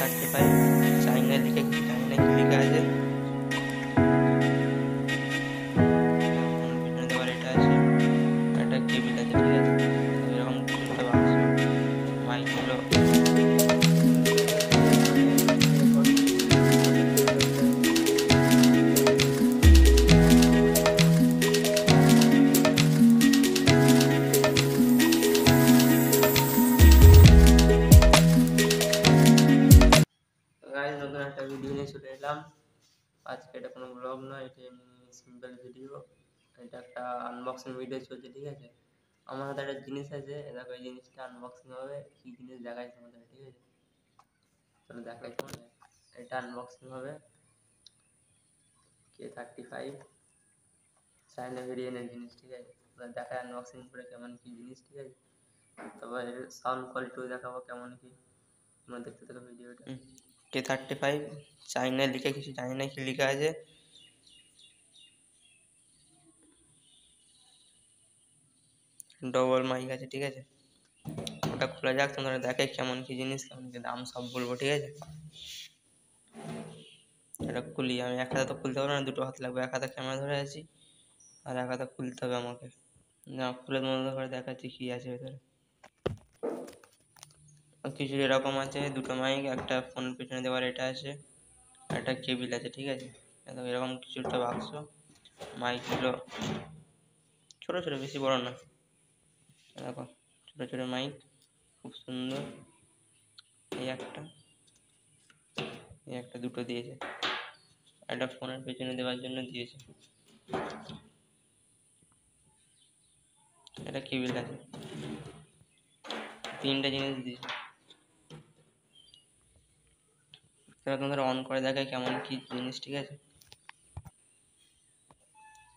K35 চাইনা লিখে কিছু জানি না কি লেখা আছে। পিছনে দেওয়ার এটা আছে, একটা কেবিল আছে, ঠিক আছে। এরকম কিছু একটা বাক্স, মাইকগুলো গাইস, নতুন একটা ভিডিও নিয়ে চলে এলাম। আজকে এটা কোনো ব্লগ নয়, এটা এমনি সিম্পল ভিডিও। এটা একটা আনবক্সিং ভিডিও চলছে, ঠিক আছে। আমার হাতে একটা জিনিস আছে, দেখো এই জিনিসটা আনবক্সিং হবে। কি জিনিস দেখাই তোমাদের, ঠিক আছে। চলো দেখাই তোমাদের, এটা আনবক্সিং হবে। K35 চাইনা ভেরিয়েন্টের জিনিস, ঠিক আছে। দেখায় আনবক্সিং করে কেমন কি জিনিস, ঠিক আছে। তবে সাউন্ড কোয়ালিটিও দেখাবো কেমন কি, তোমরা দেখতে থাকো ভিডিওটা। K35 চাইনা লিখে কিছু জানি না কি লেখা আছে। ডবল মাইক আছে, ঠিক আছে। ওটা খোলা যাক, তোমরা দেখে কেমন কি জিনিস, কেমন কি দাম সব বলবো, ঠিক আছে। এটা খুলি আমি, এক হাতে তো খুলতে পারবো না, দুটো হাত লাগবে। এক হাতে ক্যামেরা ধরে আছি আর এক হাতে খুলতে হবে আমাকে। না খুলে তোমাদের ঘরে দেখাচ্ছি কি আছে ভেতরে। কিছু এরকম আছে, দুটো মাইক, একটা ফোন পেছনে দেওয়ার এটা আছে, একটা কেবিল আছে, ঠিক আছে। এরকম কিছু একটা বাক্স, মাইকগুলো ছোটো ছোটো, বেশি বড় না। এরকম ছোটো ছোটো মাইক, খুব সুন্দর। এই একটা দুটো দিয়েছে, একটা ফোনের পেছনে দেওয়ার জন্য দিয়েছে। এটা কেবিল আছে, তিনটা জিনিস দিয়েছে। এবার তোমাদের অন করে দেখায় কেমন কি জিনিস, ঠিক আছে।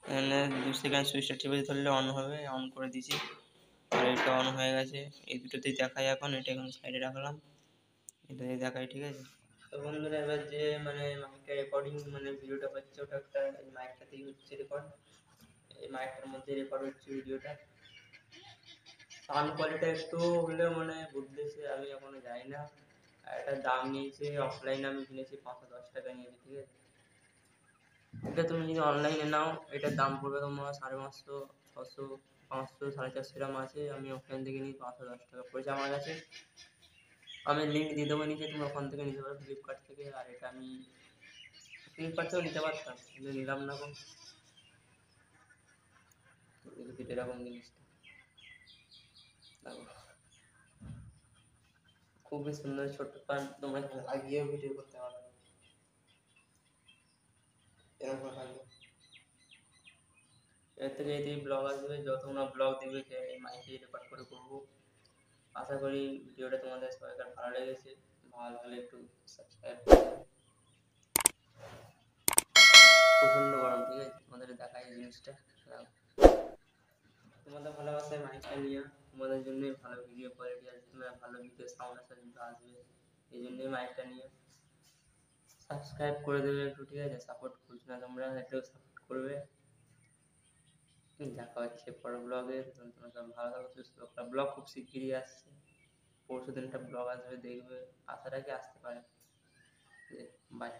এখানে 2 সেকেন্ড সুইচটা টিপে ধরলে অন হবে, অন করে দিয়েছি। আর এটা অন হয়ে গেছে। এই দুটোতেই দেখাই এখন, এটা এখন সাইডে রাখলাম, এটাই দেখাই, ঠিক আছে। তো বন্ধুরা, এবার যে মানে মাইকটা রেকর্ডিং মানে ভিডিওটা হচ্ছে, ওটা একটা এই মাইকটাতেই হচ্ছে রেকর্ড। এই মাইকটার মধ্যে রেকর্ড হচ্ছে ভিডিওটা। সাউন্ড কোয়ালিটি একটু হলেও মানে বদলেছে, আমি এখনো জানি না। আর এটার দাম নিয়েছে, অফলাইনে আমি কিনেছি 510 টাকা নিয়েছে, ঠিক আছে। এটা তুমি যদি অনলাইনে নাও, এটার দাম পড়বে তোমার 550, 600, 500, 450 এরকম আছে। আমি অফলাইন থেকে নিই, 510 টাকা পড়েছে আমার কাছে। আমি লিঙ্ক দিয়ে দেবো নিচে, তুমি ওখান থেকে নিতে পারো, ফ্লিপকার্ট থেকে। আর এটা আমি ফ্লিপকার্ট থেকেও নিতে পারতাম, কিন্তু নিলাম না। কোন এরকম জিনিসটা খুবই সুন্দর, ছোট্ট পান, তোমরা লাগিয়েও ভিডিও করতে পারো। এরকম লাগে, এর থেকে যদি ব্লগ আসবে, যত তোমরা ব্লগ দিবে এই মাইকে রেকর্ড করে করবো। আশা করি ভিডিওটা তোমাদের সবাইকার ভালো লেগেছে। ভালো লাগলে একটু সাবস্ক্রাইব করবে। প্রচণ্ড গরম, ঠিক আছে। তোমাদের দেখাই জিনিসটা, তোমাদের ভালোবাসায় মাইকটা নিয়ে, তোমাদের জন্যই ভালো ভিডিও কোয়ালিটি আসবে, তোমরা ভালো ভিডিও সাউন্ড আসবে, এই জন্যই মাইকটা নিয়ে। সাবস্ক্রাইব করে দেবে একটু, ঠিক আছে। সাপোর্ট করছো না তোমরা, একটু সাপোর্ট করবে। দেখা হচ্ছে পরের ব্লগে। তোমরা সব ভালো থাকো, সুস্থ থাকো। ব্লগ খুব শিগগিরই আসছে, পরশু দিন একটা ব্লগ আসবে, দেখবে। আশা রাখি আসতে পারে। বাই।